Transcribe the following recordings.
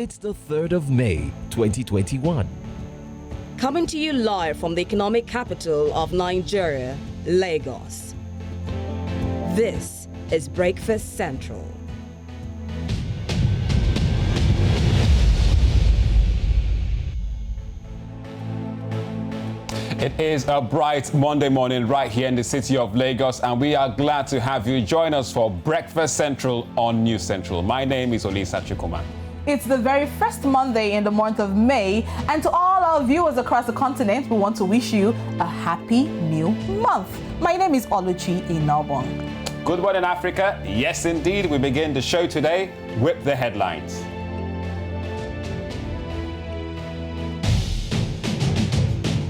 It's the 3rd of May, 2021. Coming to you live from the economic capital of Nigeria, Lagos. This is Breakfast Central. It is a bright Monday morning right here in the city of Lagos, and we are glad to have you join us for Breakfast Central on News Central. My name is Olisa Chukuma. It's the very first Monday in the month of May, and to all our viewers across the continent, we want to wish you a happy new month. My name is Oluchi Inobong. Good morning, Africa. Yes, indeed. We begin the show today with the headlines.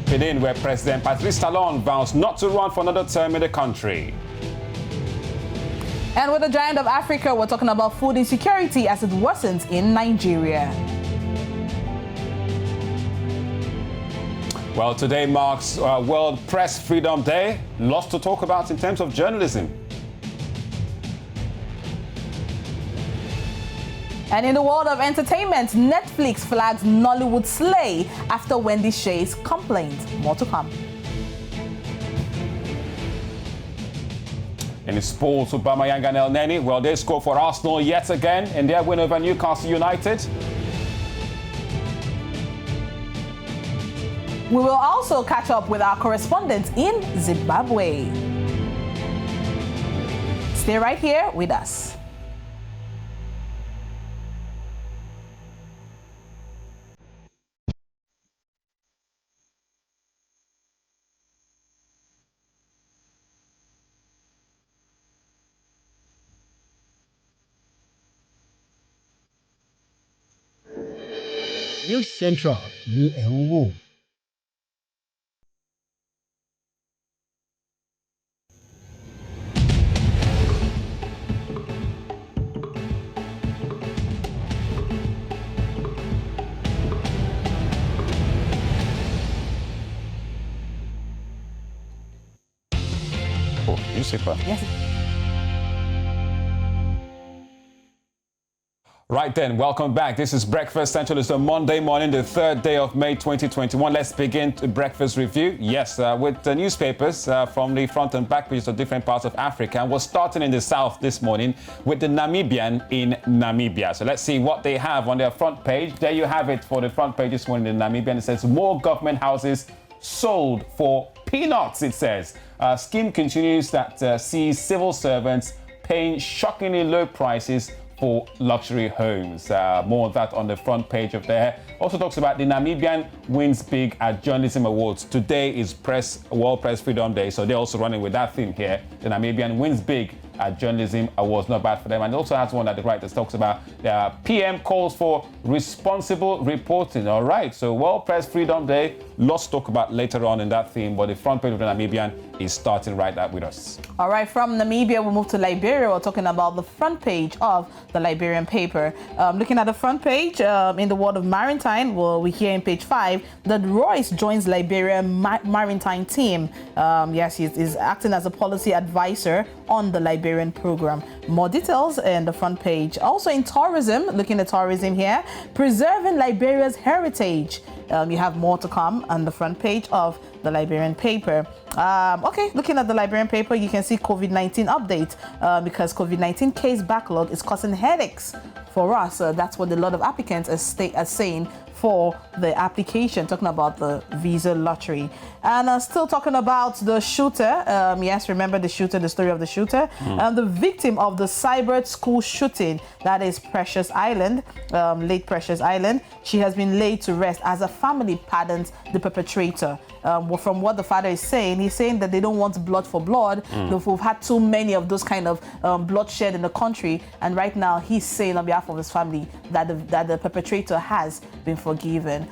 Benin, where President Patrice Talon vows not to run for another term in the country. And with the giant of Africa, we're talking about food insecurity as it worsens in Nigeria. Well, today marks World Press Freedom Day. Lots to talk about in terms of journalism. And in the world of entertainment, Netflix flags Nollywood slay after Wendy Shay's complaint. More to come. In sports, Aubameyang and El Neni, well, they score for Arsenal yet again in their win over Newcastle United. We will also catch up with our correspondent in Zimbabwe. Stay right here with us. News Central ní ẹ̀ ń wò. Oh, newspaper. Yes. Right then, welcome back. This is Breakfast Central. It's a Monday morning, the 3rd day of May 2021. Let's begin the breakfast review. Yes, with the newspapers from the front and back pages of different parts of Africa. And we're starting in the south this morning with the Namibian in Namibia. So let's see what they have on their front page. There you have it for the front page this morning in Namibian. It says more government houses sold for peanuts, it says. Scheme continues that sees civil servants paying shockingly low prices for luxury homes. More of that on the front page of there. Also talks about the Namibian wins big at Journalism Awards. Today is World Press Freedom Day, so they're also running with that theme here. The Namibian wins big at Journalism Awards. Not bad for them. And it also has one at the right that talks about the PM calls for responsible reporting. All right, so World Press Freedom Day. Lots to talk about later on in that theme, but the front page of the Namibian is starting right there with us. All right, from Namibia, we move to Liberia. We're talking about the front page of the Liberian paper. Looking at the front page, in the world of maritime, well, we hear in page 5 that Royce joins Liberian maritime team. Yes, he's acting as a policy advisor on the Liberian program. More details in the front page. Also in tourism, looking at tourism here, preserving Liberia's heritage. You have more to come on the front page of the Liberian paper. Okay, looking at the Liberian paper, you can see COVID-19 update because COVID-19 case backlog is causing headaches for us. That's what a lot of applicants are saying for the application, talking about the visa lottery. And still talking about the shooter. Yes, remember the shooter, the story of the shooter. The victim of the cyber school shooting, that is Precious Island, late Precious Island. She has been laid to rest as a family pardons the perpetrator. From what the father is saying, he's saying that they don't want blood for blood. We've had too many of those kind of bloodshed in the country, and right now he's saying on behalf of his family that the perpetrator has been forgiven.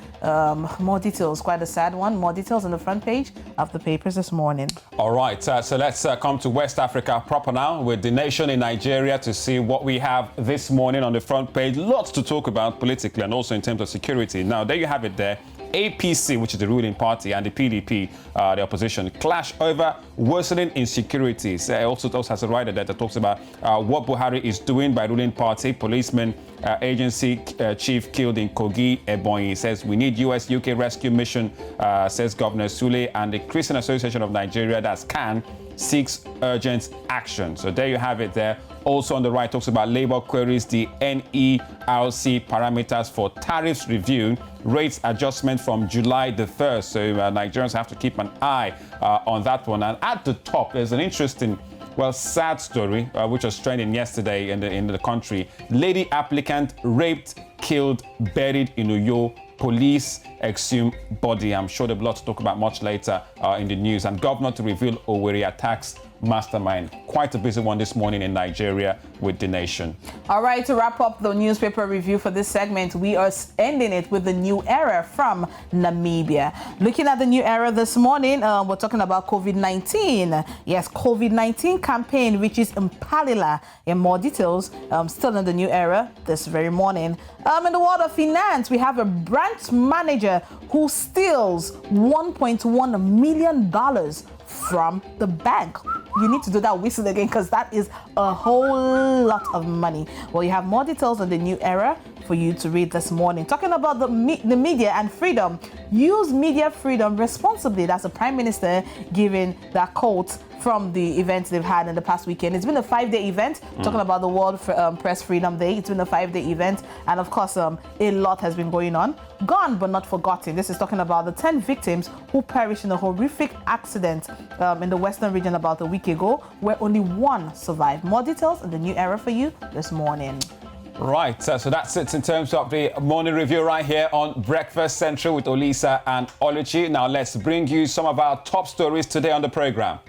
More details, quite a sad one. More details on the front page of the papers this morning. All right, so let's come to West Africa proper now with the nation in Nigeria to see what we have this morning on the front page. Lots to talk about politically and also in terms of security. Now, there you have it there. APC, which is the ruling party, and the PDP, the opposition, clash over worsening insecurities. Also has a rider that talks about what Buhari is doing by ruling party. Policeman agency chief killed in Kogi, Ebonyi. Says we need US-UK rescue mission, says Governor Sule, and the Christian Association of Nigeria, that's CAN, seeks urgent action. So there you have it there. Also on the right talks about labor queries, the NERC parameters for tariffs review, rates adjustment from July the 1st. So Nigerians have to keep an eye on that one. And at the top, there's an interesting, sad story, which was trending yesterday in the country. Lady applicant raped, killed, buried in Uyo. Police exhume body. I'm sure there'll be a lot to talk about much later in the news. And governor to reveal Owerri attacks mastermind. Quite a busy one this morning in Nigeria with The Nation. All right, to wrap up the newspaper review for this segment, we are ending it with the new era from Namibia. Looking at the new era this morning, we're talking about COVID-19. Yes, COVID-19 campaign reaches Mpalila. In more details, still in the new era this very morning. In the world of finance, we have a branch manager who steals $1.1 million from the bank. You need to do that whistle again because that is a whole lot of money. Well, you have more details on the new era for you to read this morning. Talking about the media and freedom. Use media freedom responsibly. That's the Prime Minister giving that quote from the events they've had in the past weekend. It's been a 5-day event, talking about the World Press Freedom Day. It's been a 5-day event, and of course, a lot has been going on. Gone but not forgotten. This is talking about the 10 victims who perished in a horrific accident in the western region about a week ago, where only one survived. More details in the new era for you this morning. Right, so that's it in terms of the morning review right here on Breakfast Central with Olisa and Oluchi. Now let's bring you some of our top stories today on the program.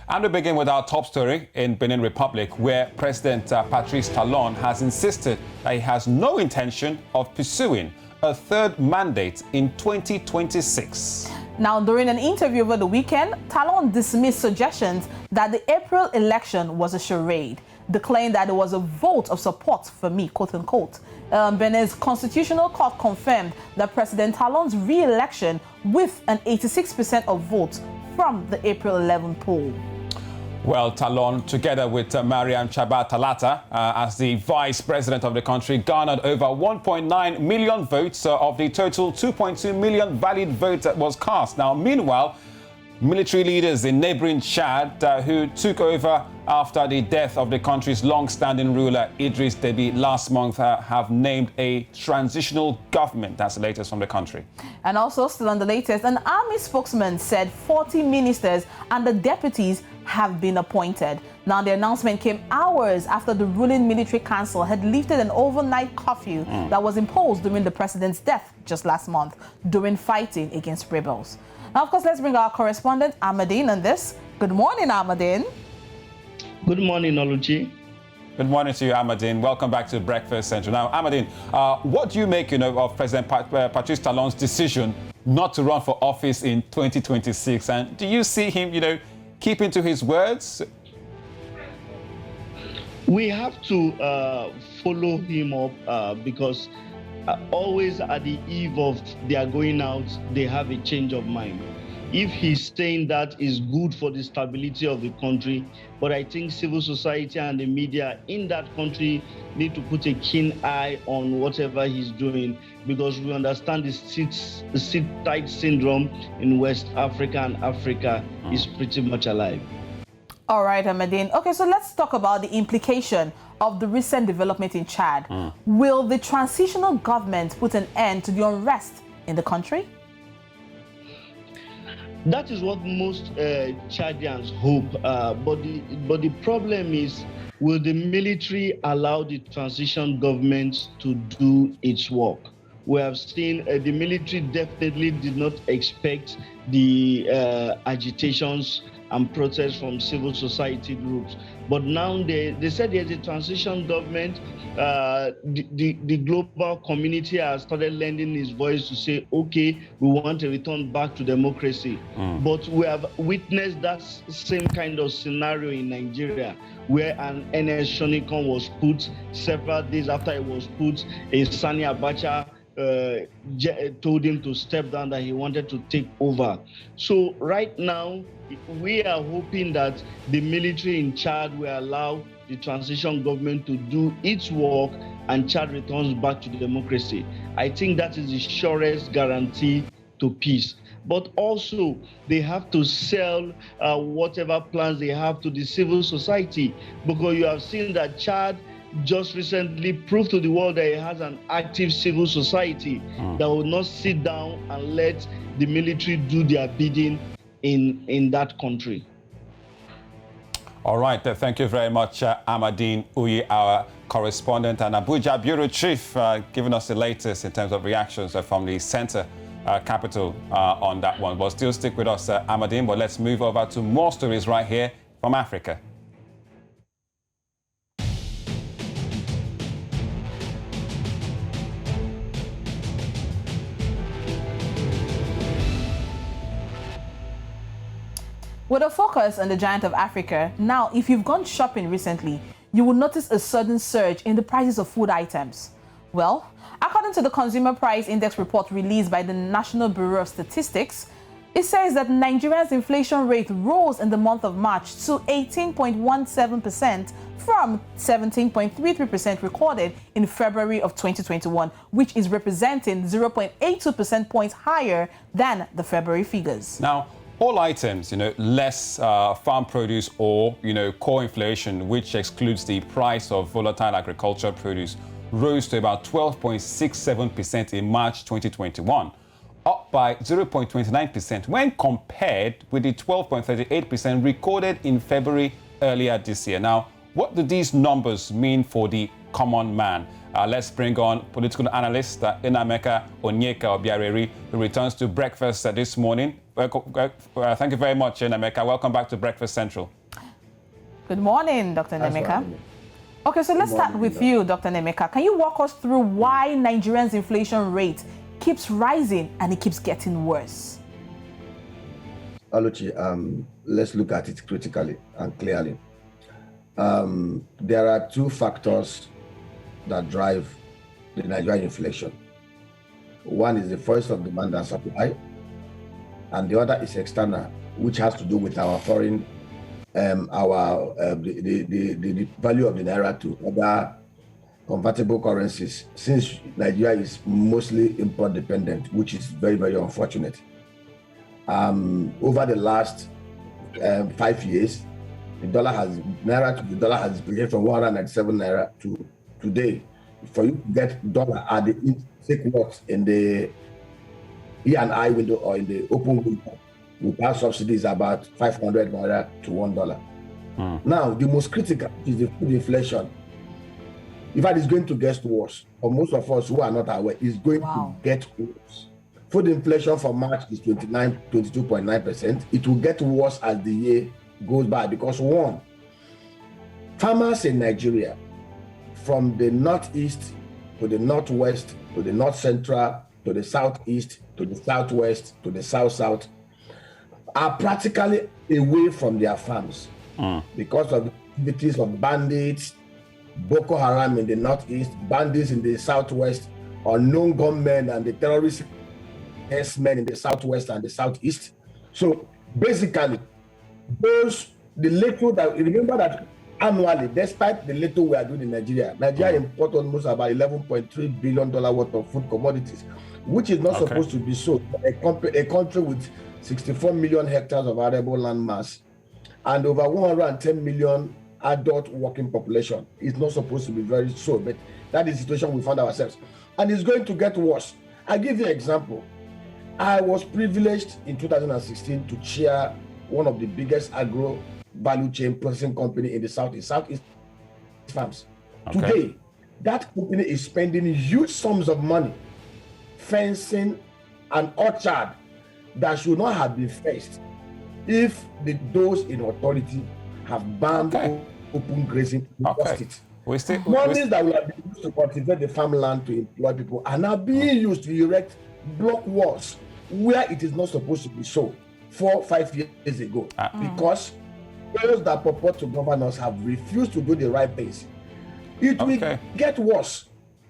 And we begin with our top story in Benin Republic, where President Patrice Talon has insisted that he has no intention of pursuing a third mandate in 2026. Now, during an interview over the weekend, Talon dismissed suggestions that the April election was a charade, declaring that it was a vote of support for me, quote unquote. Benin's Constitutional Court confirmed that President Talon's re-election with an 86% of votes from the April 11 poll. Well, Talon, together with Mariam Chaba Talata, as the vice president of the country, garnered over 1.9 million votes of the total 2.2 million valid votes that was cast. Now, meanwhile, military leaders in neighboring Chad who took over after the death of the country's long-standing ruler Idris Deby last month have named a transitional government. That's the latest from the country. And also, still on the latest, an army spokesman said 40 ministers and the deputies have been appointed. Now, the announcement came hours after the ruling military council had lifted an overnight curfew that was imposed during the president's death just last month during fighting against rebels. Now, of course, let's bring our correspondent, Ahmadine, on this. Good morning, Ahmadine. Good morning, Oluchi. Good morning to you, Ahmadine. Welcome back to Breakfast Central. Now, Ahmadine, what do you make, of President Patrice Talon's decision not to run for office in 2026? And do you see him, keeping to his words? We have to follow him up because always at the eve of their going out, they have a change of mind. If he's saying that is good for the stability of the country, but I think civil society and the media in that country need to put a keen eye on whatever he's doing, because we understand the sit-tight syndrome in West Africa and Africa is pretty much alive. All right, Ahmadine. Okay, so let's talk about the implication of the recent development in Chad. Will the transitional government put an end to the unrest in the country? That is what most Chadians hope, but the problem is, will the military allow the transition government to do its work? We have seen the military definitely did not expect the agitations and protests from civil society groups. But now they said there's a transition government. The global community has started lending its voice to say, okay, we want to return back to democracy. But we have witnessed that same kind of scenario in Nigeria, where an NS Shonikon was put several days after it was put. A Sani Abacha told him to step down, that he wanted to take over. So right now, we are hoping that the military in Chad will allow the transition government to do its work and Chad returns back to democracy. I think that is the surest guarantee to peace. But also, they have to sell whatever plans they have to the civil society, because you have seen that Chad just recently proved to the world that it has an active civil society that will not sit down and let the military do their bidding in that country. All right, thank you very much, Amadine Uyi, our correspondent and Abuja Bureau Chief, giving us the latest in terms of reactions from the center capital on that one. But still stick with us, Amadine, but let's move over to more stories right here from Africa. With a focus on the giant of Africa, now if you've gone shopping recently, you will notice a sudden surge in the prices of food items. Well, according to the Consumer Price Index report released by the National Bureau of Statistics, it says that Nigeria's inflation rate rose in the month of March to 18.17% from 17.33% recorded in February of 2021, which is representing 0.82% points higher than the February figures. Now, all items, less farm produce or, core inflation, which excludes the price of volatile agricultural produce, rose to about 12.67% in March 2021, up by 0.29% when compared with the 12.38% recorded in February earlier this year. Now, what do these numbers mean for the common man? Let's bring on political analyst Enameka Onyeka Obiareri, who returns to breakfast this morning. Thank you very much, Enameka. Welcome back to Breakfast Central. Good morning, Dr. Nemeka. Okay, so let's start with you, Dr. Nemeka. Can you walk us through why Nigeria's inflation rate keeps rising and it keeps getting worse? Oluchi, let's look at it critically and clearly. There are two factors that drive the Nigerian inflation. One is the force of demand and supply, and the other is external, which has to do with our foreign, the value of the naira to other convertible currencies, since Nigeria is mostly import dependent, which is very, very unfortunate. Over the last 5 years, naira to the dollar has behaved from 197 naira to today. For you to get dollar at the intake works in the E&I window or in the open window without subsidies, about 500 naira to $1. Now, the most critical is the food inflation. In fact, it's going to get worse. For most of us who are not aware, it's going to get worse. Food inflation for March is 22.9%. It will get worse as the year goes by because, one, farmers in Nigeria, from the northeast to the northwest to the north central to the southeast to the southwest to the south, are practically away from their farms because of the activities of bandits, Boko Haram in the northeast, bandits in the southwest, unknown gunmen and the terrorist men in the southwest and the southeast. So basically, remember that annually, despite the little we are doing in Nigeria imports almost about $11.3 billion worth of food commodities, which is not supposed to be so. A country with 64 million hectares of arable land mass and over 110 million adult working population is not supposed to be very so, but that is the situation we found ourselves. And it's going to get worse. I'll give you an example. I was privileged in 2016 to chair one of the biggest agro value chain processing company in the Southeast farms. Today, that company is spending huge sums of money fencing an orchard that should not have been fenced if those in authority have banned open grazing, lost it. Monies that will have been used to cultivate the farmland to employ people are now being used to erect block walls where it is not supposed to be so 4 or 5 years ago, because those that purport to govern us have refused to do the right things. It will get worse,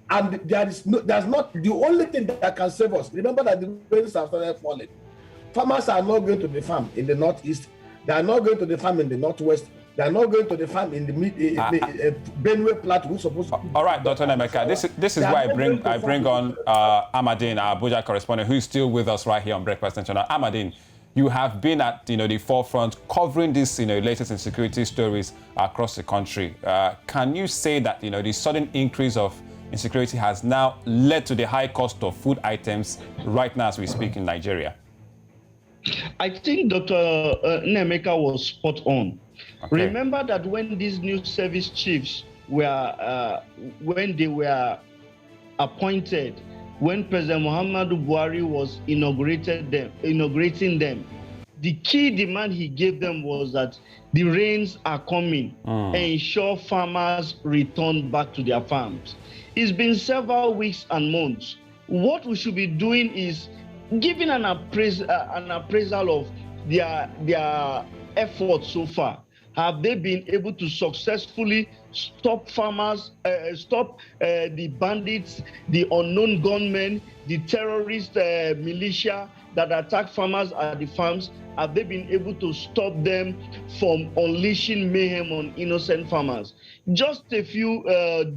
and there's not the only thing that can save us. Remember that the rains have started falling. Farmers are not going to the farm in the northeast. They are not going to the farm in the northwest. They are not going to the farm in the Benue Plateau, who's supposed to. All right, Dr. Nemeka, this is why I bring on Amadine, our Abuja correspondent, who is still with us right here on Breakfast International. Amadine, you have been at the forefront covering these latest insecurity stories across the country. Can you say that the sudden increase of insecurity has now led to the high cost of food items right now as we speak in Nigeria? I think Dr. Nemeka was spot on. Okay. Remember that when these new service chiefs were, when they were appointed, when President Muhammadu Buhari was inaugurating them, the key demand he gave them was that the rains are coming and ensure farmers return back to their farms. It's been several weeks and months. What we should be doing is giving an appraisal of their efforts so far. Have they been able to successfully stop farmers, stop the bandits, the unknown gunmen, the terrorist militia that attack farmers at the farms? Have they been able to stop them from unleashing mayhem on innocent farmers? Just a few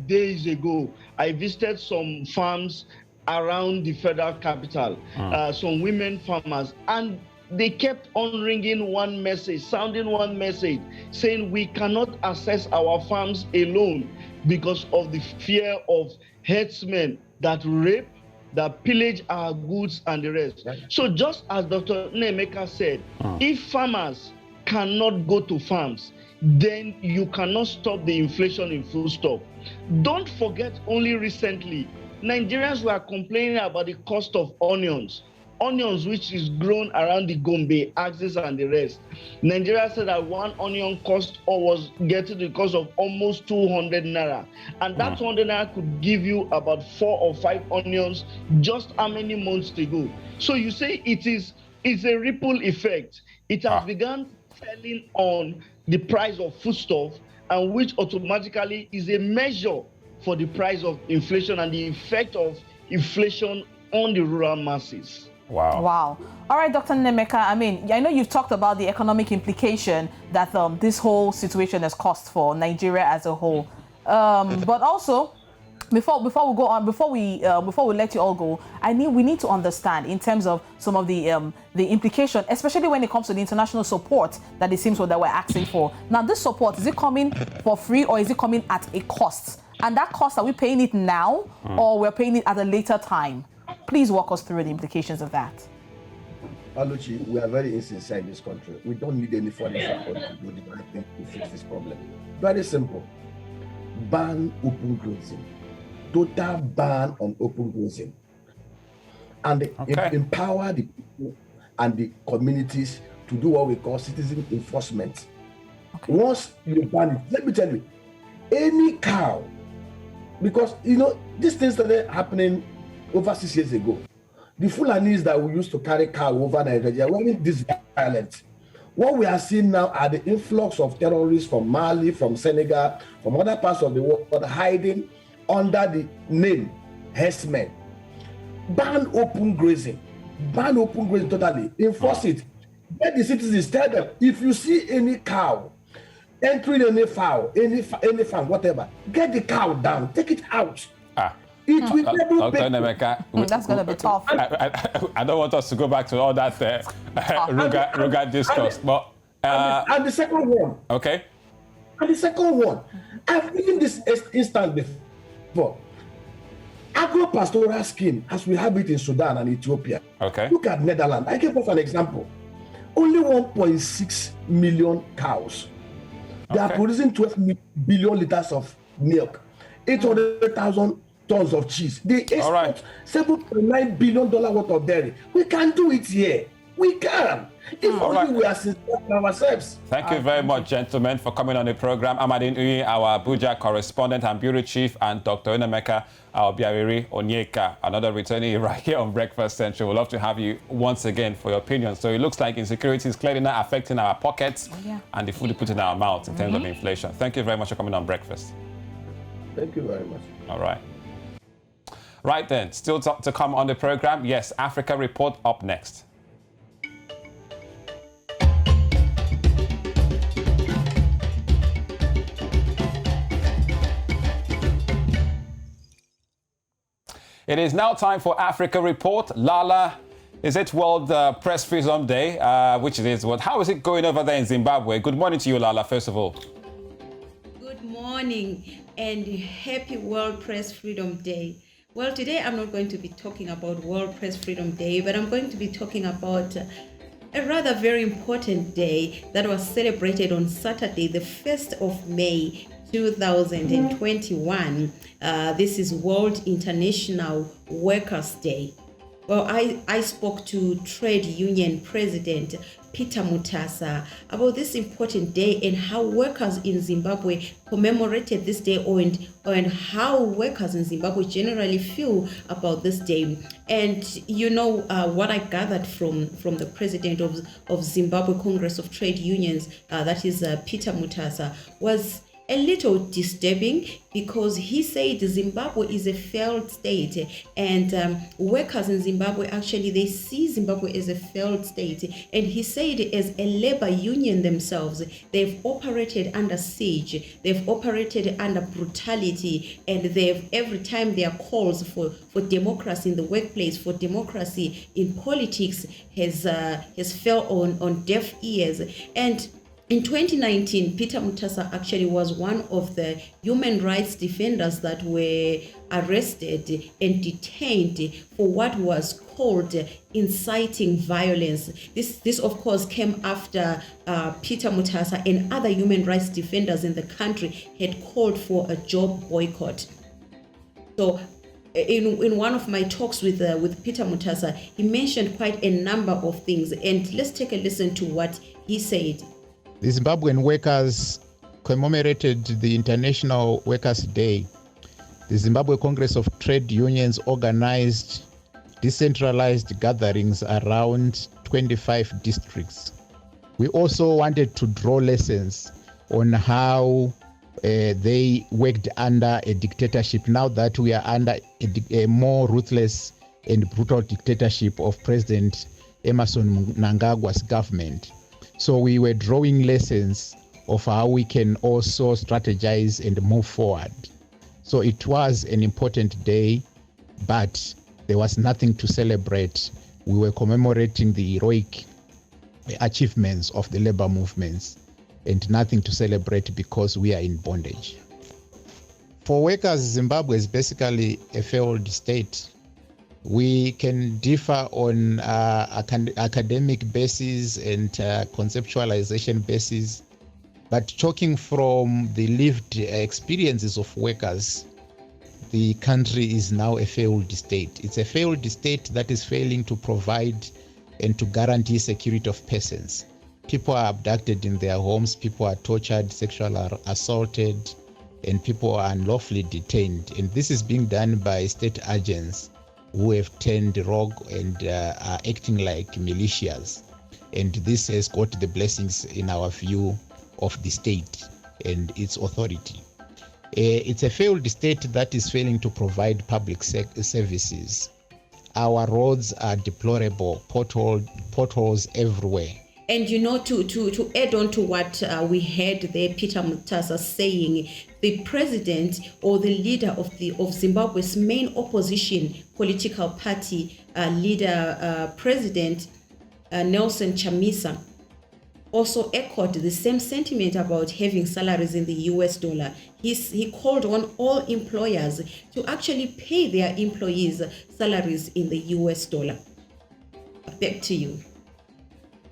days ago, I visited some farms around the federal capital, some women farmers, and they kept on ringing one message, sounding one message, saying we cannot access our farms alone because of the fear of herdsmen that rape, that pillage our goods and the rest. So just as Dr. Nemeka said, if farmers cannot go to farms, then you cannot stop the inflation in foodstuff. Don't forget, only recently, Nigerians were complaining about the cost of onions which is grown around the Gombe axis and the rest. Nigeria said that one onion cost or was getting the cost of almost 200 naira. And that 200 naira could give you about 4 or 5 onions just how many months ago. So you say it's a ripple effect. It has begun selling on the price of foodstuff, and which automatically is a measure for the price of inflation and the effect of inflation on the rural masses. Wow. All right, Dr. Nemeka, I mean, I know you've talked about the economic implication that this whole situation has caused for Nigeria as a whole. But also, before we go on, before we let you all go, we need to understand in terms of some of the implication, especially when it comes to the international support that it seems that we're asking for. Now, this support, is it coming for free or is it coming at a cost? And that cost, are we paying it now or we're paying it at a later time? Please walk us through the implications of that. Aluchi, we are very insincere in this country. We don't need any foreign support to do the right thing to fix this problem. Very simple. Ban open grazing. Total ban on open grazing. And empower the people and the communities to do what we call citizen enforcement. Once you ban it, let me tell you, any cow, because these things started happening over 6 years ago. The Fulanis that we used to carry cow over Nigeria weren't this violent. What we are seeing now are the influx of terrorists from Mali, from Senegal, from other parts of the world, hiding under the name herdsmen. Ban open grazing. Ban open grazing totally. Enforce it. Let the citizens tell them, if you see any cow entering any fowl, any farm, whatever, get the cow down, take it out. It will Dr. Nemeka, that's going to be tough. I don't want us to go back to all that rugged discourse. But, and the second one. Okay. And the second one. I've given this instance before. Agro-pastoral scheme, as we have it in Sudan and Ethiopia. Okay. Look at Netherlands. I gave us an example. Only 1.6 million cows. They are producing 12 billion liters of milk, 800,000 tons of cheese. They export $7.9 billion worth of dairy. We can do it here. We can. If only we are sincere ourselves. Thank you very much, gentlemen, for coming on the program. Amadine Uyi, our Abuja correspondent and bureau chief, and Dr. Unemeka Obiariri Onyeka, another returnee right here on Breakfast Central. We'd love to have you once again for your opinion. So it looks like insecurity is clearly not affecting our pockets and the food we put in our mouths in terms of inflation. Thank you very much for coming on Breakfast. Thank you very much. All right. Right then, still to come on the program. Yes, Africa Report up next. It is now time for Africa Report. Lala, is it World Press Freedom Day? Which it is. How is it going over there in Zimbabwe? Good morning to you, Lala, first of all. Good morning and happy World Press Freedom Day. Well, today I'm not going to be talking about World Press Freedom Day, but I'm going to be talking about a rather very important day that was celebrated on Saturday, the 1st of May, 2021. This is World International Workers' Day. Well, I spoke to Trade Union President Peter Mutasa about this important day and how workers in Zimbabwe commemorated this day, and how workers in Zimbabwe generally feel about this day. And you know what I gathered from the president of Zimbabwe Congress of Trade Unions, that is Peter Mutasa, was a little disturbing, because he said Zimbabwe is a failed state, and workers in Zimbabwe, actually they see Zimbabwe as a failed state. And he said as a labor union themselves, they've operated under siege, they've operated under brutality, and every time their calls for democracy in the workplace, for democracy in politics has fell on deaf ears. And in 2019, Peter Mutasa actually was one of the human rights defenders that were arrested and detained for what was called inciting violence. This of course came after Peter Mutasa and other human rights defenders in the country had called for a job boycott. So in one of my talks with Peter Mutasa, he mentioned quite a number of things, and let's take a listen to what he said. The Zimbabwean workers commemorated the International Workers' Day. The Zimbabwe Congress of Trade Unions organized decentralized gatherings around 25 districts. We also wanted to draw lessons on how they worked under a dictatorship. Now that we are under a more ruthless and brutal dictatorship of President Emmerson Mnangagwa's government. So we were drawing lessons of how we can also strategize and move forward. So it was an important day, but there was nothing to celebrate. We were commemorating the heroic achievements of the labor movements, and nothing to celebrate because we are in bondage. For workers, Zimbabwe is basically a failed state. We can differ on academic basis and conceptualization basis, but talking from the lived experiences of workers, the country is now a failed state. It's a failed state that is failing to provide and to guarantee security of persons. People are abducted in their homes, people are tortured, sexually assaulted, and people are unlawfully detained. And this is being done by state agents who have turned rogue and are acting like militias. And this has got the blessings, in our view, of the state and its authority. It's a failed state that is failing to provide public services. Our roads are deplorable, potholes everywhere. And you know, to add on to what we heard there, Peter Mutasa saying, the president or the leader of Zimbabwe's main opposition political party leader, President Nelson Chamisa, also echoed the same sentiment about having salaries in the US dollar. He called on all employers to actually pay their employees salaries in the US dollar. Back to you.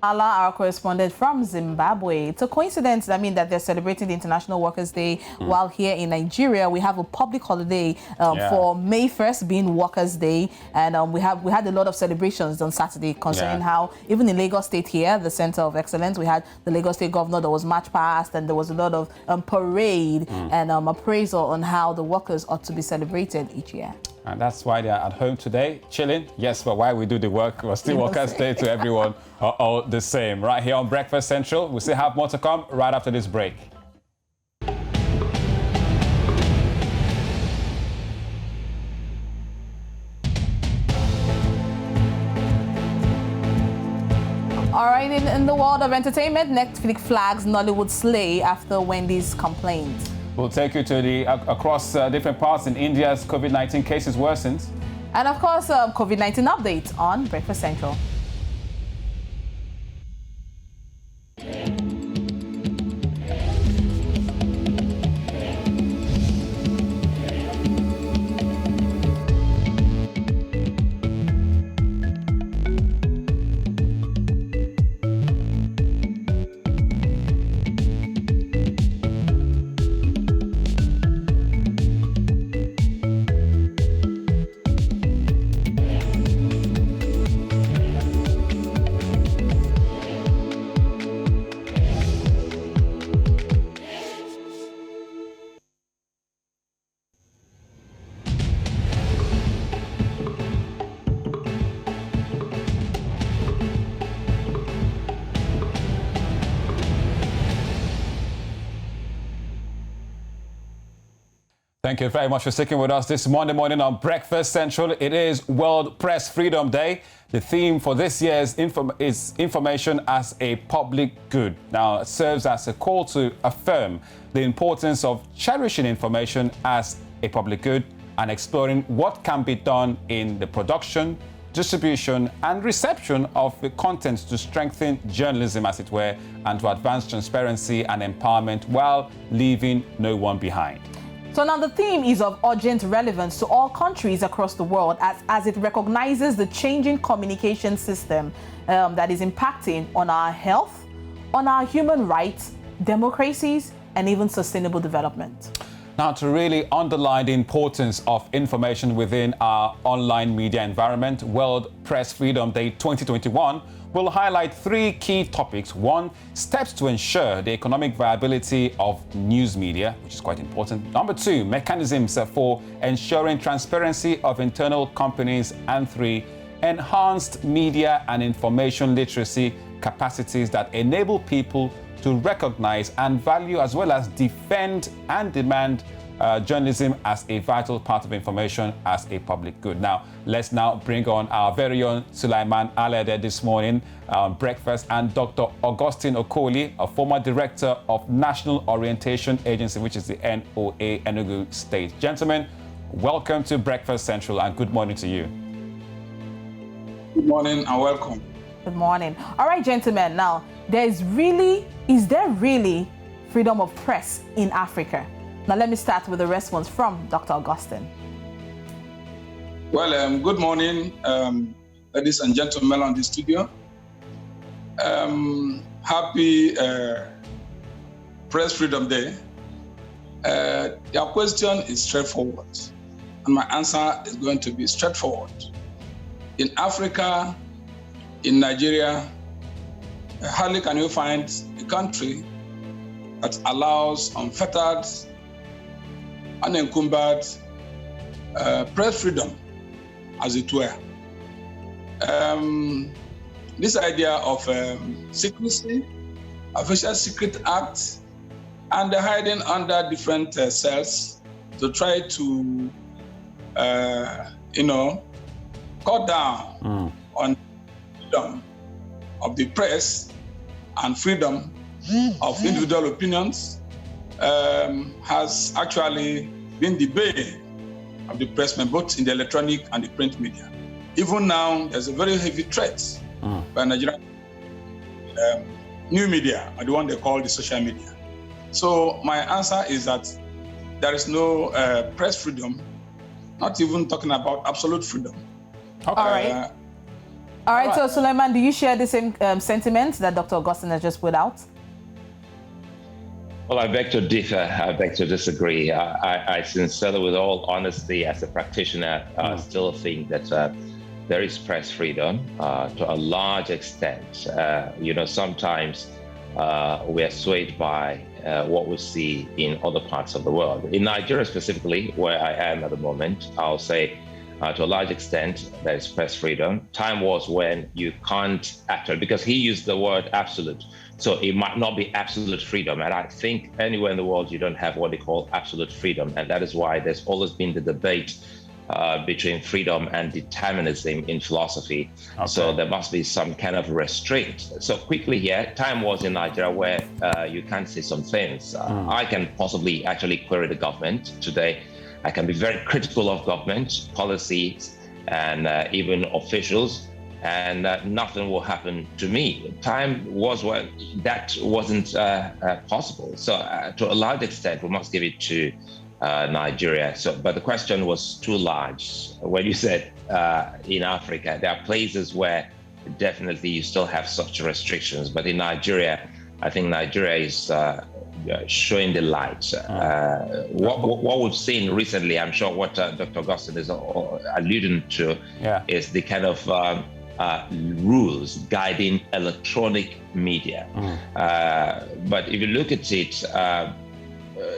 Ala, our correspondent from Zimbabwe. It's a coincidence, I mean, that they're celebrating the International Workers' Day while here in Nigeria we have a public holiday for May 1st being Workers' Day, and we had a lot of celebrations on Saturday concerning how even in Lagos State here, the Center of Excellence, we had the Lagos State Governor, there was march past, and there was a lot of parade and appraisal on how the workers ought to be celebrated each year. And that's why they're at home today, chilling. Yes, but while we do the work, we're still Workers' Day to everyone, are all the same. Right here on Breakfast Central, we still have more to come right after this break. All right, in the world of entertainment, Netflix flags Nollywood slay after Wendy's complaint. We'll take you to across different parts in India's COVID-19 cases worsened. And of course, COVID-19 update on Breakfast Central. Thank you very much for sticking with us this Monday morning on Breakfast Central. It is World Press Freedom Day. The theme for this year is information as a public good. Now, it serves as a call to affirm the importance of cherishing information as a public good and exploring what can be done in the production, distribution and reception of the content to strengthen journalism, as it were, and to advance transparency and empowerment while leaving no one behind. So now the theme is of urgent relevance to all countries across the world as it recognizes the changing communication system that is impacting on our health, on our human rights, democracies, and even sustainable development. Now, to really underline the importance of information within our online media environment, World Press Freedom Day 2021 will highlight three key topics. One, steps to ensure the economic viability of news media, which is quite important. Number two, mechanisms for ensuring transparency of internal companies. And three, enhanced media and information literacy capacities that enable people to recognize and value as well as defend and demand journalism as a vital part of information as a public good. Now, let's now bring on our very own Sulaiman Alede this morning on Breakfast, and Dr. Augustine Okoli, a former director of National Orientation Agency, which is the NOA, Enugu State. Gentlemen, welcome to Breakfast Central and good morning to you. Good morning and welcome. Good morning. All right, gentlemen. Now, is there really freedom of press in Africa? Now, let me start with a response from Dr. Augustine. Well, good morning, ladies and gentlemen on the studio. Happy Press Freedom Day. Your question is straightforward, and my answer is going to be straightforward. In Africa, in Nigeria, hardly can you find a country that allows unfettered, unencumbered press freedom, as it were. This idea of secrecy, Official Secret Act, and the hiding under different cells to try to, cut down on freedom of the press and freedom of individual opinions has actually been the bane of the pressmen, both in the electronic and the print media. Even now, there's a very heavy threat by Nigerian new media, or the one they call the social media. So my answer is that there is no press freedom, not even talking about absolute freedom. Okay. All right. All right, so Suleiman, do you share the same sentiments that Dr. Augustine has just put out? Well, I beg to differ. I beg to disagree. I sincerely, with all honesty, as a practitioner, still think that there is press freedom to a large extent. Sometimes we are swayed by what we see in other parts of the world. In Nigeria specifically, where I am at the moment, I'll say to a large extent, there is press freedom. Time was when you can't actually, because he used the word absolute. So it might not be absolute freedom. And I think anywhere in the world, you don't have what they call absolute freedom. And that is why there's always been the debate between freedom and determinism in philosophy. Okay. So there must be some kind of restraint. So quickly here, time was in Nigeria where you can't say some things. I can possibly actually query the government today. I can be very critical of government policies and even officials, and nothing will happen to me. Time was when that wasn't possible. So to a large extent, we must give it to Nigeria. But the question was too large. When you said in Africa, there are places where definitely you still have such restrictions. But in Nigeria, I think Nigeria is showing the light. What we've seen recently, I'm sure what Dr. Augustine is alluding to, is the kind of rules guiding electronic media. But if you look at it,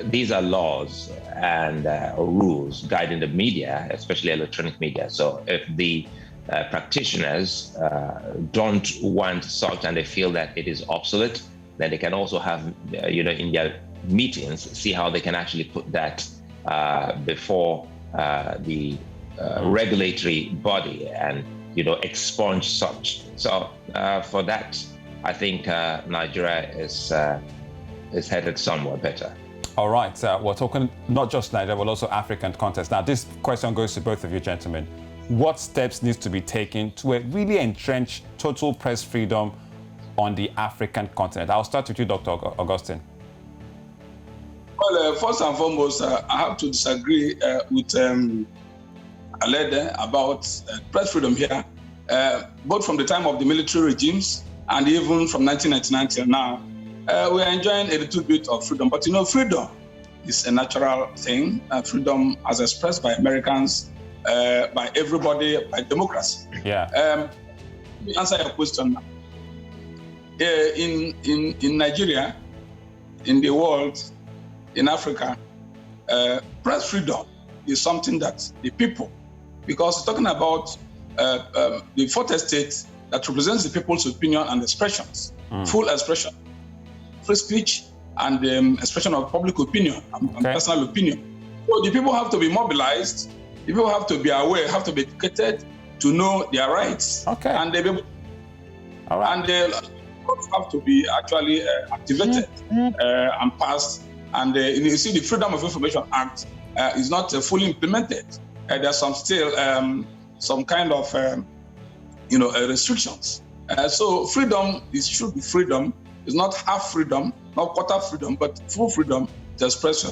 these are laws and rules guiding the media, especially electronic media. So if the practitioners don't want such and they feel that it is obsolete, then they can also have, in their meetings, see how they can actually put that before the regulatory body and, expunge such. So for that, I think Nigeria is headed somewhere better. All right, we're talking not just Nigeria, but also African context. Now, this question goes to both of you, gentlemen. What steps needs to be taken to really entrench total press freedom on the African continent? I'll start with you, Dr. Augustine. Well, first and foremost, I have to disagree with Alede about press freedom here, both from the time of the military regimes and even from 1999 till now. We are enjoying a little bit of freedom, but freedom is a natural thing. Freedom as expressed by Americans, by everybody, by democracy. Yeah. Let me answer your question now. In Nigeria, in the world, in Africa, press freedom is something that the people, because we're talking about the fourth estate that represents the people's opinion and expressions, full expression, free speech, and expression of public opinion and personal opinion. So the people have to be mobilized, the people have to be aware, have to be educated to know their rights. Okay. And they have to be actually activated and passed. And you see, the Freedom of Information Act is not fully implemented. There's some still some kind of restrictions. So freedom should be freedom. It's not half freedom, not quarter freedom, but full freedom to expression.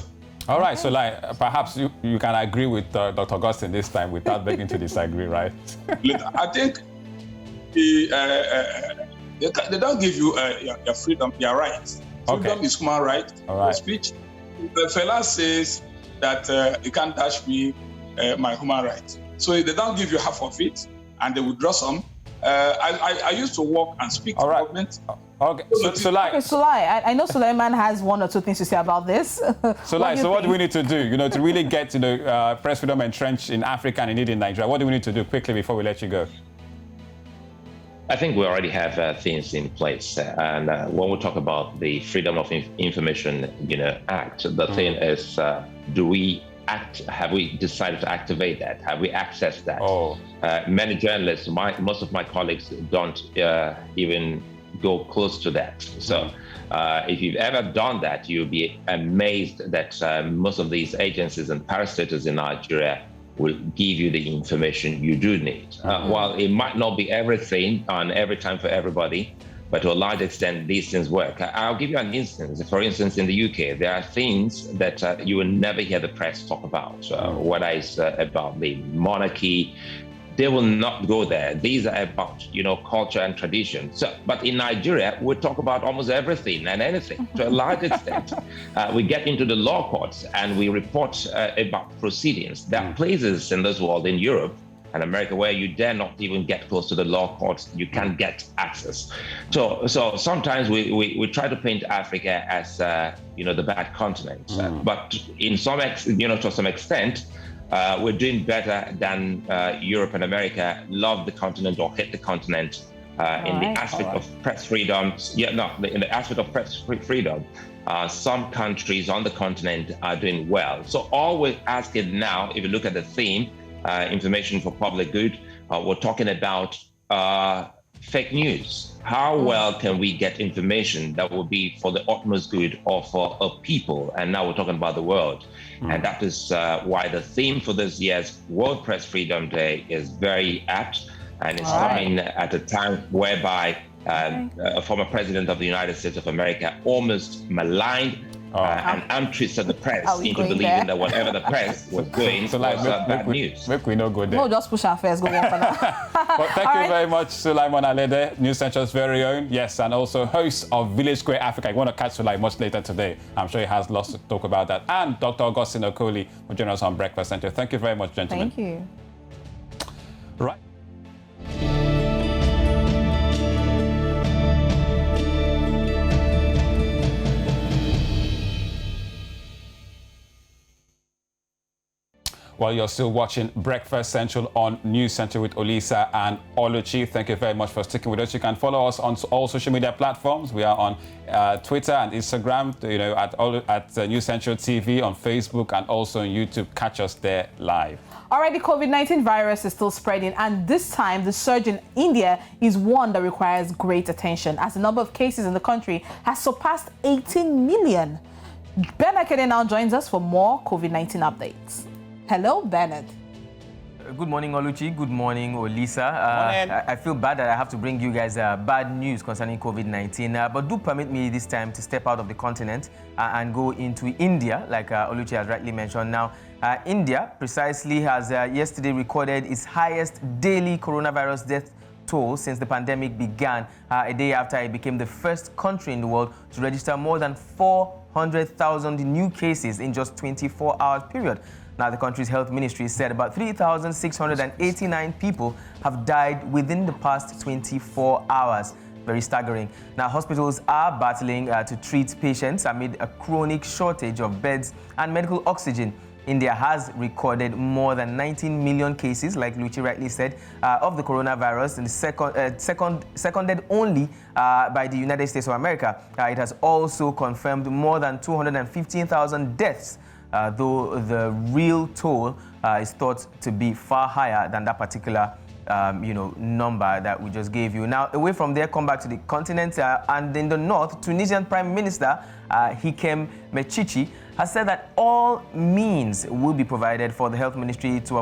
All right, so perhaps you can agree with Dr. Augustine this time without begging to disagree, right? I think they don't give you your freedom, your rights. Freedom is human right, speech. The fella says that you can't dash me my human rights. So they don't give you half of it, and they withdraw some. I used to work and speak to government. Okay, Sulai, I know Suleiman has one or two things to say about this. Sulai, so what do we need to do, to really get press freedom entrenched in Africa and indeed in Nigeria? What do we need to do quickly before we let you go? I think we already have things in place. And when we talk about the Freedom of Information Act, the thing is, have we decided to activate that? Have we accessed that? Many journalists, most of my colleagues don't even go close to that. So if you've ever done that, you'll be amazed that most of these agencies and parastatals in Nigeria will give you the information you do need. While it might not be everything on every time for everybody, but to a large extent, these things work. I'll give you an instance. For instance, in the UK, there are things that you will never hear the press talk about, whether it's about the monarchy, they will not go there. These are about, culture and tradition. So, but in Nigeria, we talk about almost everything and anything to a large extent. We get into the law courts and we report about proceedings. There are places in this world, in Europe and America, where you dare not even get close to the law courts. You can't get access. So sometimes we try to paint Africa as, the bad continent. But in to some extent, we're doing better than Europe and America love the continent or hate the continent in the aspect of press freedom. In the aspect of press freedom, some countries on the continent are doing well. So all we're asking now, if you look at the theme, information for public good, we're talking about fake news. How well can we get information that will be for the utmost good of a people? And now we're talking about the world. And that is why the theme for this year's World Press Freedom Day is very apt. And it's coming at a time whereby a former president of the United States of America almost maligned and untwisted the press into believing that whatever the press was doing was bad news. We no go there. No, just push our face, go on for now. But thank you very much, Sulaiman Alede, News Central's very own, yes, and also host of Village Square Africa. You want to catch Sulaiman much later today. I'm sure he has lots to talk about that. And Dr. Augustine Okoli will join us on Breakfast Central. Thank you very much, gentlemen. Thank you. Right. Well, you're still watching Breakfast Central on News Central with Olisa and Oluchi. Thank you very much for sticking with us. You can follow us on all social media platforms. We are on Twitter and Instagram, at News Central TV, on Facebook, and also on YouTube. Catch us there live. Already, COVID-19 virus is still spreading, and this time the surge in India is one that requires great attention, as the number of cases in the country has surpassed 18 million. Bernard Kede now joins us for more COVID-19 updates. Hello, Bernard. Good morning, Oluchi. Good morning, Olisa. I feel bad that I have to bring you guys bad news concerning COVID-19, but do permit me this time to step out of the continent and go into India, like Oluchi has rightly mentioned. Now, India precisely has yesterday recorded its highest daily coronavirus death toll since the pandemic began, a day after it became the first country in the world to register more than 400,000 new cases in just 24 hours period. Now, the country's health ministry said about 3,689 people have died within the past 24 hours. Very staggering. Now, hospitals are battling to treat patients amid a chronic shortage of beds and medical oxygen. India has recorded more than 19 million cases, like Luchi rightly said, of the coronavirus, and seconded only by the United States of America. It has also confirmed more than 215,000 deaths, though the real toll is thought to be far higher than that particular number that we just gave you. Now, away from there, come back to the continent, and in the north, Tunisian Prime Minister Hikem Mechichi has said that all means will be provided for the health ministry to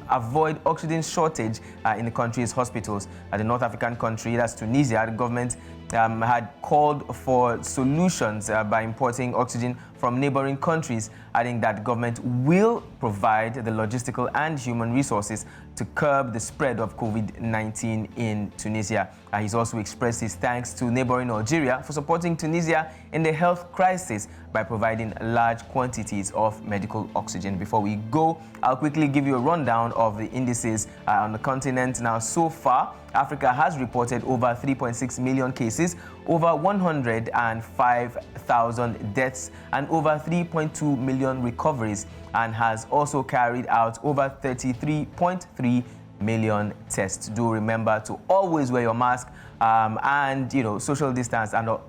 avoid oxygen shortage in the country's hospitals. The North African country, that's Tunisia, the government had called for solutions by importing oxygen from neighboring countries, adding that the government will provide the logistical and human resources to curb the spread of COVID-19 in Tunisia. He's also expressed his thanks to neighboring Algeria for supporting Tunisia in the health crisis by providing large quantities of medical oxygen. Before we go, I'll quickly give you a rundown of the indices on the continent. Now, so far, Africa has reported over 3.6 million cases, over 105,000 deaths, and over 3.2 million recoveries, and has also carried out over 33.3 million tests. Do remember to always wear your mask and social distance and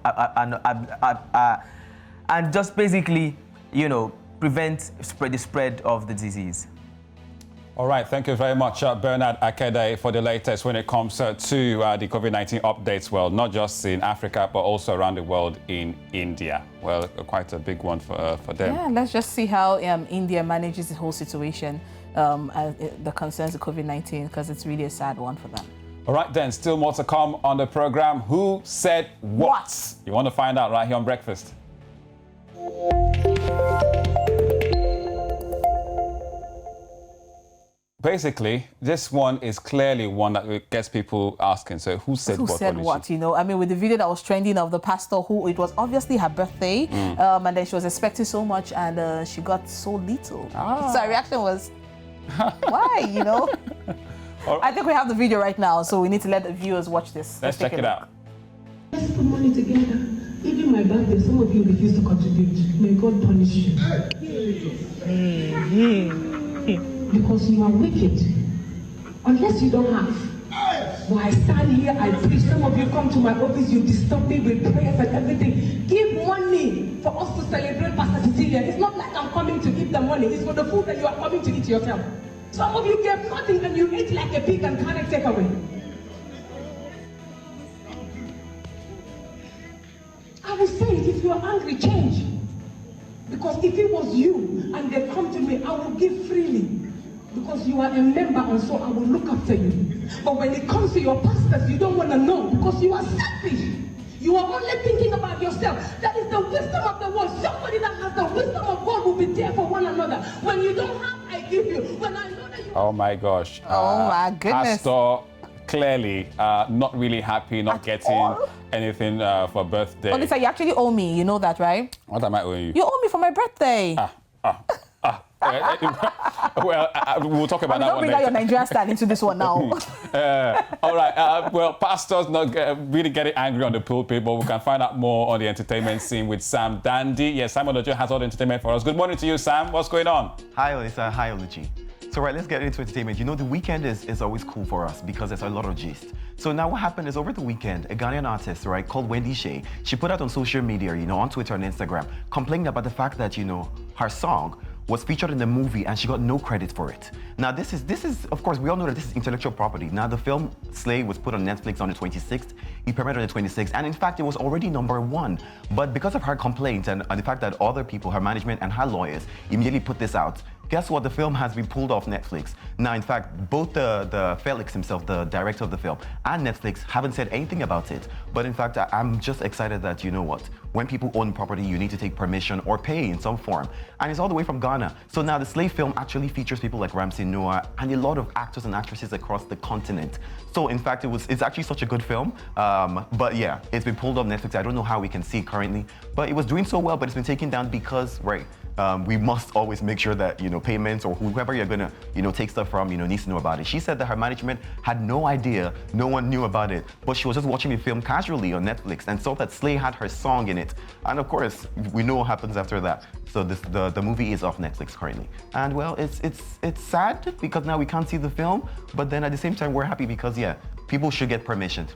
just basically prevent the spread of the disease. All right, thank you very much, Bernard Akede, for the latest when it comes to the COVID-19 updates. Well, not just in Africa, but also around the world in India. Well, quite a big one for them. Yeah, let's just see how India manages the whole situation that concerns the COVID-19, because it's really a sad one for them. All right, then, still more to come on the program. Who said what? You want to find out right here on Breakfast. Thank you. basically, this one is clearly one that gets people asking. So who said what? Who said what, you know? I mean, with the video that was trending of the pastor who, it was obviously her birthday, and then she was expecting so much and she got so little. So her reaction was, why, you know? I think we have the video right now, so we need to let the viewers watch this. Let's check it out. Let's put money together. Even my birthday, some of you refuse to contribute. May God punish you. Because you are wicked. Unless you don't have. When I stand here, I preach. Some of you come to my office, you disturb me with prayers and everything. Give money for us to celebrate Pastor Cecilia. It's not like I'm coming to eat the money. It's for the food that you are coming to eat yourself. Some of you gave nothing and you ate like a pig and can't take away. I will say it, if you are angry, change. Because if it was you and they come to me, I will give freely. Because you are a member and so I will look after you. But when it comes to your pastors, you don't want to know because you are selfish. You are only thinking about yourself. That is the wisdom of the world. Somebody that has the wisdom of God will be there for one another. When you don't have, I give you. When I know that you... Oh my gosh. Oh my goodness. Pastor clearly not really happy, not getting anything for birthday. Olisa, you actually owe me. You know that, right? What am I owing you? You owe me for my birthday. Well, we'll talk about that don't one bring later. out your Nigerian style into this one now. All right. Well, pastors not really getting angry on the pulpit, but we can find out more on the entertainment scene with Sam Dandy. Yes, Sam Olojo has all the entertainment for us. Good morning to you, Sam. What's going on? Hi, Olisa. Hi, Oluchi. So, right, let's get into entertainment. You know, the weekend is always cool for us because there's a lot of gist. So now what happened is over the weekend, a Ghanaian artist, right, called Wendy Shea, she put out on social media, you know, on Twitter and Instagram, complaining about the fact that, you know, her song was featured in the movie and she got no credit for it. Now this is, of course, we all know that this is intellectual property. Now the film Slay was put on Netflix on the 26th, it premiered on the 26th, and in fact it was already #1. But because of her complaint and the fact that other people, her management and her lawyers, immediately put this out, guess what? The film has been pulled off Netflix. Now, in fact, both the Felix himself, the director of the film, and Netflix haven't said anything about it. But in fact, I'm just excited that, you know what, when people own property, you need to take permission or pay in some form. And it's all the way from Ghana. So now the Slave film actually features people like Ramsey Noah and a lot of actors and actresses across the continent. So in fact, it's actually such a good film. But yeah, it's been pulled off Netflix. I don't know how we can see it currently, but it was doing so well, but it's been taken down because, right, we must always make sure that, you know, payments or whoever you're gonna, you know, take stuff from, you know, needs to know about it. She said that her management had no idea, no one knew about it, but she was just watching the film casually on Netflix and saw that Slay had her song in it. And of course, we know what happens after that. So the movie is off Netflix currently. And well, it's sad because now we can't see the film, but then at the same time, we're happy because, yeah, people should get permission.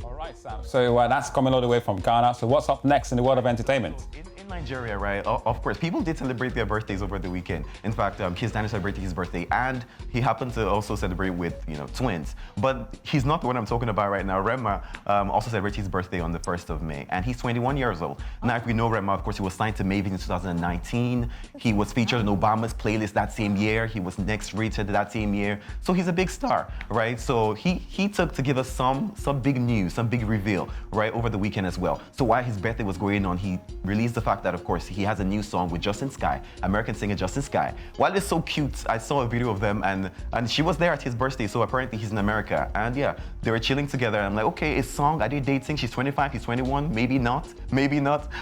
All right, Sam. So that's coming all the way from Ghana. So what's up next in the world of entertainment? In Nigeria, right, of course, people did celebrate their birthdays over the weekend. In fact, Kiss Daniel celebrated his birthday, and he happened to also celebrate with, you know, twins. But he's not the one I'm talking about right now. Rema also celebrated his birthday on the 1st of May, and he's 21 years old. Now, if we know Rema, of course, he was signed to Maven in 2019. He was featured on Obama's playlist that same year. He was next rated that same year. So he's a big star, right? So he took to give us some big news, some big reveal, right, over the weekend as well. So while his birthday was going on, he released the fact that, of course, he has a new song with Justin Sky, American singer Justin Sky. While it's so cute, I saw a video of them and she was there at his birthday, so apparently he's in America. And yeah, they were chilling together. I'm like, okay, it's song, are they dating? She's 25, he's 21, maybe not,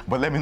but let me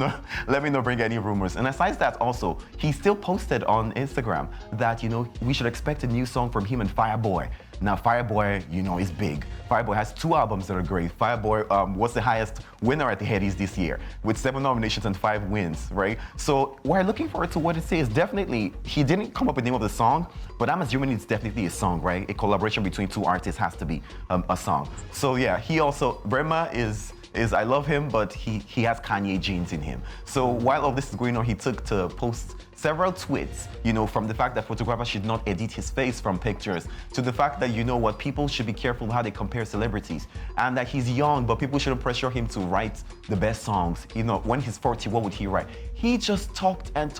not bring any rumors. And aside that also, he still posted on Instagram that, you know, we should expect a new song from him and Fireboy. Now, Fireboy, you know, is big. Fireboy has 2 albums that are great. Fireboy was the highest winner at the Headies this year with 7 nominations and 5 wins, right? So we're looking forward to what it says. Definitely, he didn't come up with the name of the song, but I'm assuming it's definitely a song, right? A collaboration between 2 artists has to be a song. So yeah, he also, Rema is I love him, but he has Kanye genes in him. So while all this is going on, he took to post several tweets, you know, from the fact that photographers should not edit his face from pictures, to the fact that, you know what, people should be careful how they compare celebrities, and that he's young, but people shouldn't pressure him to write the best songs. You know, when he's 40, what would he write? He just talked and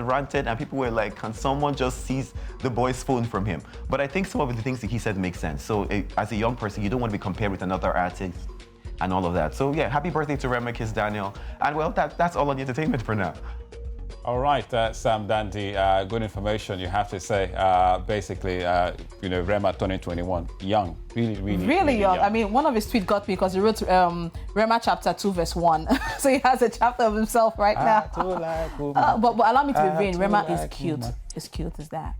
ranted, and people were like, can someone just seize the boy's phone from him? But I think some of the things that he said make sense. So as a young person, you don't want to be compared with another artist and all of that. So yeah, happy birthday to Rema, Kiss Daniel. And well, that's all on the entertainment for now. All right, Sam Dandy, good information, you have to say. Basically, REMA 2021, young, really young. I mean, one of his tweets got me because he wrote REMA chapter 2, verse 1. So he has a chapter of himself right now. But allow me to be vain. REMA is cute. As cute as that.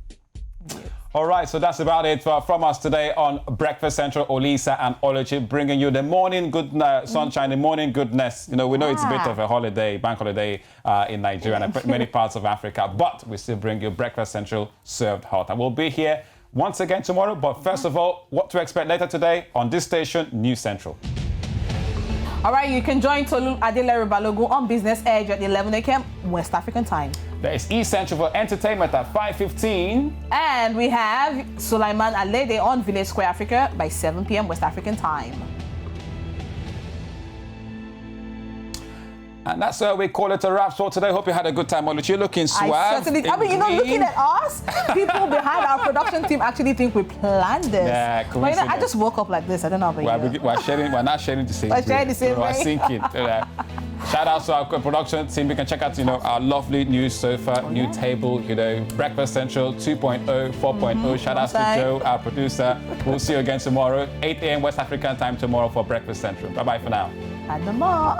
Yes. All right, so that's about it from us today on Breakfast Central. Olisa and Oluchi bringing you the morning good sunshine, the morning goodness. We know it's a bit of a holiday, bank holiday in Nigeria and many parts of Africa, but we still bring you Breakfast Central served hot. And we'll be here once again tomorrow. But first of all, what to expect later today on this station, News Central. All right, you can join Tolu Adelere Balogun on Business Edge at 11 a.m. West African time. There is Essential for Entertainment at 5:15. And we have Sulaiman Alede on Village Square Africa by 7 p.m. West African time. And that's where we call it a wrap. So today, hope you had a good time. Oluchi, you're looking suave. Looking at us, people behind our production team actually think we planned this. Yeah, but I just woke up like this. I don't know about you. We're not sharing the same We're sharing the same We're syncing. Shout out to our production team. You can check out, our lovely new sofa, new table, Breakfast Central 2.0, 4.0. Shout out to Joe, our producer. We'll see you again tomorrow, 8 a.m. West African time tomorrow for Breakfast Central. Bye-bye for now. And the more.